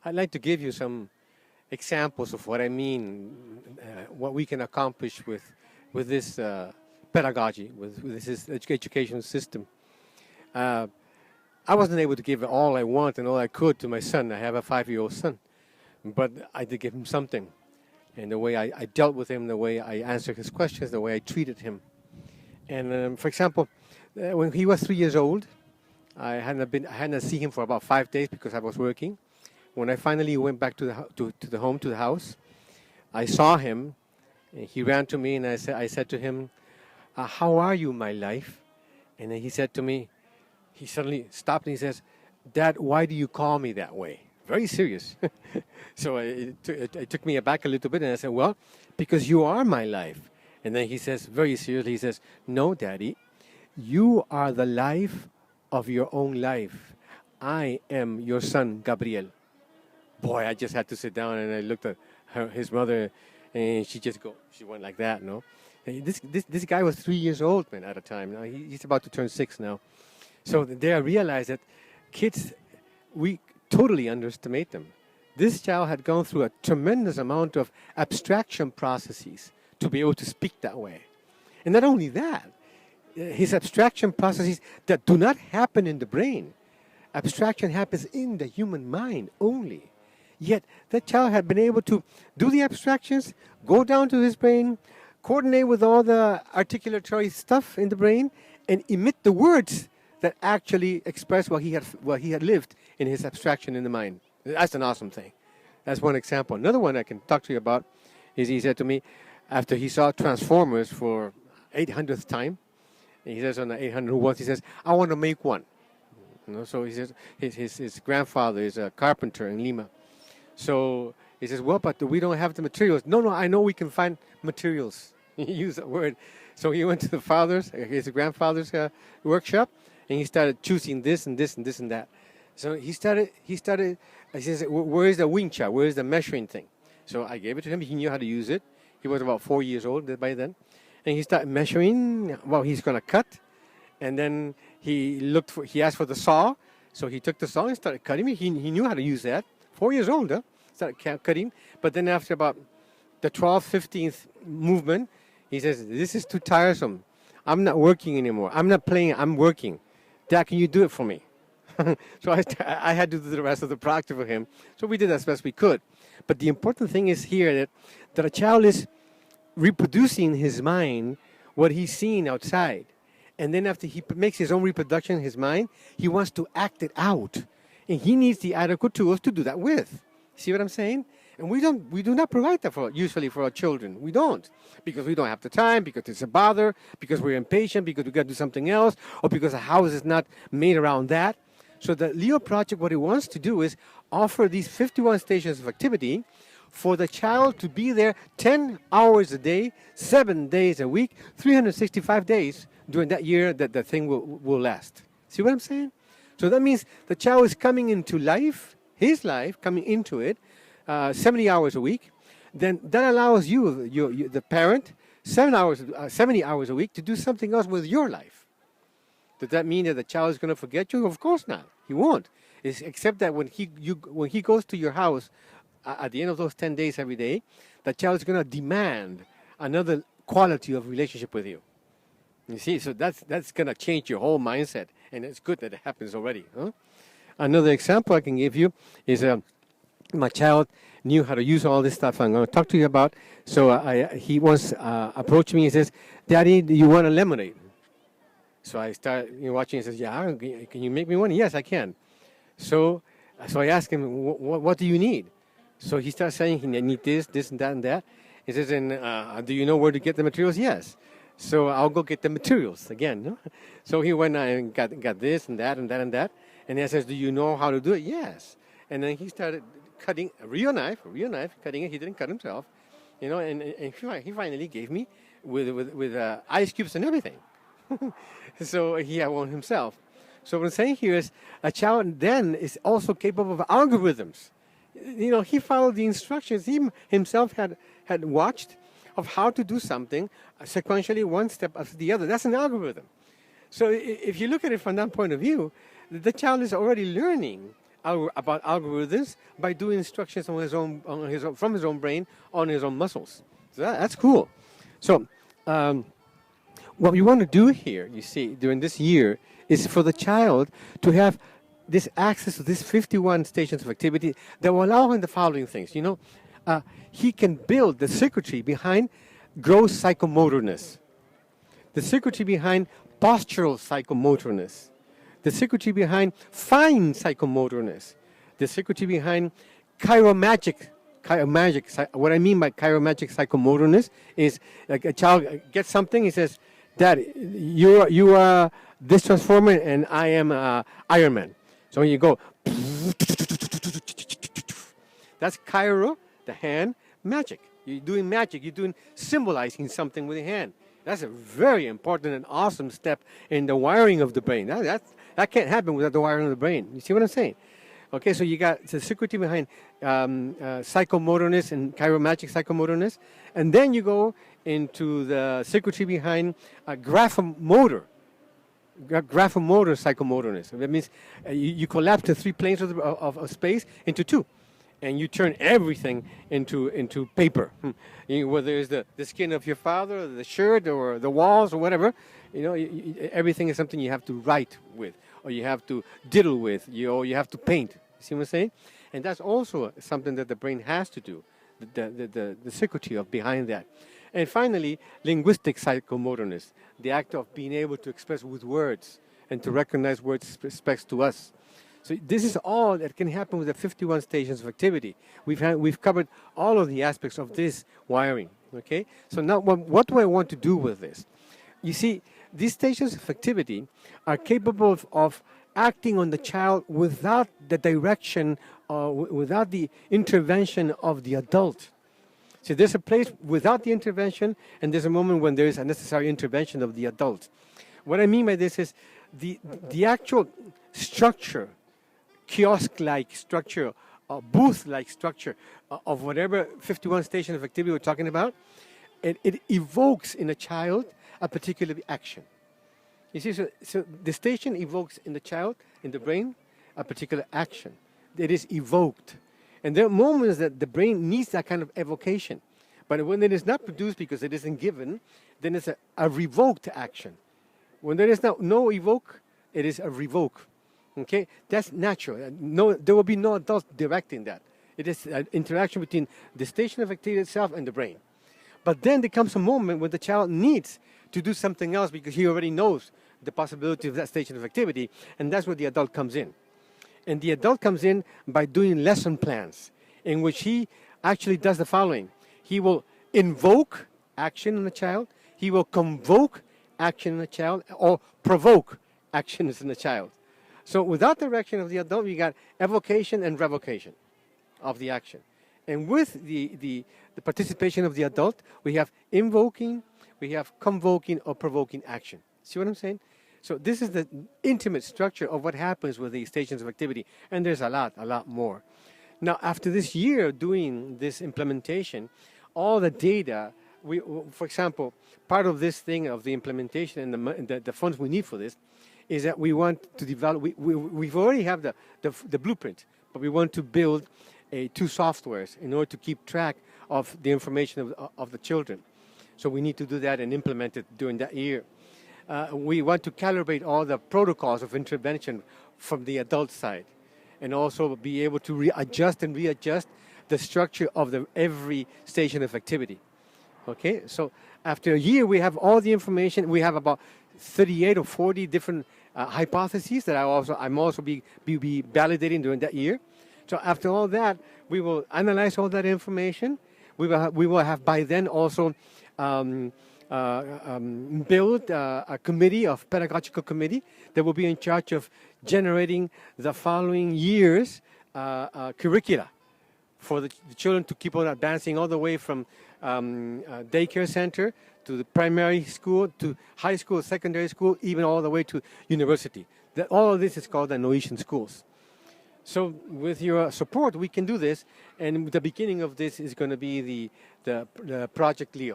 I'd like to give you some examples of what I mean, what we can accomplish with this pedagogy, with this education system. Uh, I wasn't able to give all I want and all I could to my son. I have a 5-year-old son, but I did give him something. And the way I dealt with him, the way I answered his questions, the way I treated him. And for example, when he was 3 years old, I hadn't seen him for about 5 days because I was working. When I finally went back to the house, I saw him, and he ran to me, and I said to him, "How are you, my life?" And then he said to me, he suddenly stopped and he says, "Dad, why do you call me that way?" Very serious. So it took me aback a little bit, and I said, "Well, because you are my life." And then he says, very seriously, he says, "No, Daddy, you are the life of your own life. I am your son, Gabriel." Boy, I just had to sit down, and I looked at his mother, and she went like that, no? And this guy was 3 years old, man, at a time. Now he's about to turn 6 now. So there I realized that kids, we totally underestimate them. This child had gone through a tremendous amount of abstraction processes to be able to speak that way. And not only that, his abstraction processes that do not happen in the brain. Abstraction happens in the human mind only. Yet that child had been able to do the abstractions, go down to his brain, coordinate with all the articulatory stuff in the brain, and emit the words that actually express what he had lived in his abstraction in the mind. That's an awesome thing. That's one example. Another one I can talk to you about is he said to me, after he saw Transformers for 800th time, and he says on the 800 once, he says, "I want to make one." So he says his grandfather is a carpenter in Lima. So he says, "Well, but we don't have the materials." No, I know we can find materials. He used that word. So he went to his grandfather's workshop, and he started choosing this and this and this and that. So he started, he says, "Where is the wincha? Where is the measuring thing?" So I gave it to him. He knew how to use it. He was about 4 years old by then. And he started measuring what he's going to cut. And then he asked for the saw. So he took the saw and started cutting it. He knew how to use that. 4 years old, huh? Started cutting. But then after about the 12th, 15th movement, he says, "This is too tiresome. I'm not working anymore. I'm not playing. I'm working. Dad, can you do it for me?" So I had to do the rest of the practice for him. So we did as best we could. But the important thing is here that a child is reproducing in his mind what he's seeing outside. And then after he makes his own reproduction in his mind, he wants to act it out. And he needs the adequate tools to do that with. See what I'm saying? And we do not provide that usually for our children. We don't. Because we don't have the time, because it's a bother, because we're impatient, because we got to do something else, or because the house is not made around that. So the L.E.O project, what it wants to do is offer these 51 stations of activity for the child to be there 10 hours a day, 7 days a week, 365 days during that year that the thing will last. See what I'm saying? So that means the child is coming into life, his life, coming into it, 70 hours a week. Then that allows you, the parent, 70 hours a week to do something else with your life. Does that mean that the child is going to forget you? Of course not. He won't. Except that when he goes to your house at the end of those 10 days every day, the child is going to demand another quality of relationship with you. You see, so that's going to change your whole mindset, and it's good that it happens already. Huh? Another example I can give you is my child knew how to use all this stuff I'm going to talk to you about. So he once approached me and says, "Daddy, do you want a lemonade?" So I start watching and says, "Yeah, can you make me one?" "Yes, I can." So I asked him, what do you need? So he starts saying he need this, and that, and that. He says, "And do you know where to get the materials?" "Yes." So I'll go get the materials again. No? So he went and got this and that and that and that. And he says, "Do you know how to do it?" "Yes." And then he started cutting a real knife, cutting it. He didn't cut himself, and he finally gave me with ice cubes and everything. So he had one himself. So what I'm saying here is a child then is also capable of algorithms. He followed the instructions he himself had watched of how to do something sequentially, one step after the other. That's an algorithm. So if you look at it from that point of view, the child is already learning about algorithms by doing instructions from his own brain on his own muscles. So that's cool. So what we want to do here, you see, during this year, is for the child to have this access to these 51 stations of activity that will allow him the following things. He can build the circuitry behind gross psychomotorness, the circuitry behind postural psychomotorness, the circuitry behind fine psychomotorness, the circuitry behind chiromagic. What I mean by chiromagic psychomotorness is like a child gets something, he says, Dad, you are this transformer and I am Iron Man. So when you go, that's chiro, the hand, magic. You're doing magic. You're doing symbolizing something with your hand. That's a very important and awesome step in the wiring of the brain. That can't happen without the wiring of the brain. You see what I'm saying? Okay, so you got the circuitry behind psychomotorness and chiromagic psychomotorness, and then you go into the circuitry behind graphomotor psychomotorness. That means you collapse the three planes of space into two, and you turn everything into paper. Whether it's the skin of your father, or the shirt, or the walls, or whatever, everything is something you have to write with, or you have to diddle with, or you have to paint. You see what I'm saying? And that's also something that the brain has to do, the circuitry of behind that. And finally, linguistic psychomotorness, the act of being able to express with words and to recognize words respects to us. So this is all that can happen with the 51 stations of activity. We've covered all of the aspects of this wiring. Okay. So now, what do I want to do with this? You see, these stations of activity are capable of acting on the child without the direction, without the intervention of the adult. So there's a place without the intervention, and there's a moment when there is a necessary intervention of the adult. What I mean by this is the actual structure, kiosk-like structure, booth-like structure of whatever 51 station of activity we're talking about, it evokes in a child a particular action. You see, so the station evokes in the child, in the brain, a particular action. It is evoked. And there are moments that the brain needs that kind of evocation. But when it is not produced because it isn't given, then it's a revoked action. When there is no evoke, it is a revoke. Okay? That's natural. There will be no adult directing that. It is an interaction between the station of activity itself and the brain. But then there comes a moment when the child needs to do something else because he already knows the possibility of that station of activity, and that's where the adult comes in. And the adult comes in by doing lesson plans in which he actually does the following. He will invoke action in the child. He will convoke action in the child or provoke actions in the child. So without direction of the adult, we got evocation and revocation of the action. And with the participation of the adult, we have invoking, we have convoking or provoking action. See what I'm saying? So this is the intimate structure of what happens with the stations of activity. And there's a lot more. Now, after this year doing this implementation, all the data, for example, part of this thing of the implementation and the funds we need for this is that we want to develop, we've already have the blueprint, but we want to build two softwares in order to keep track of the information of the children. So we need to do that and implement it during that year. We want to calibrate all the protocols of intervention from the adult side and also be able to readjust the structure of every station of activity. Okay, so after a year, we have all the information. We have about 38 or 40 different hypotheses that I'm also be validating during that year. So after all that, we will analyze all that information. We will have by then also build a committee of pedagogical committee that will be in charge of generating the following year's curricula for the children to keep on advancing all the way from daycare center to the primary school to high school, secondary school, even all the way to university. All of this is called the Noetian schools. So with your support, we can do this, and the beginning of this is going to be the Project L.E.O.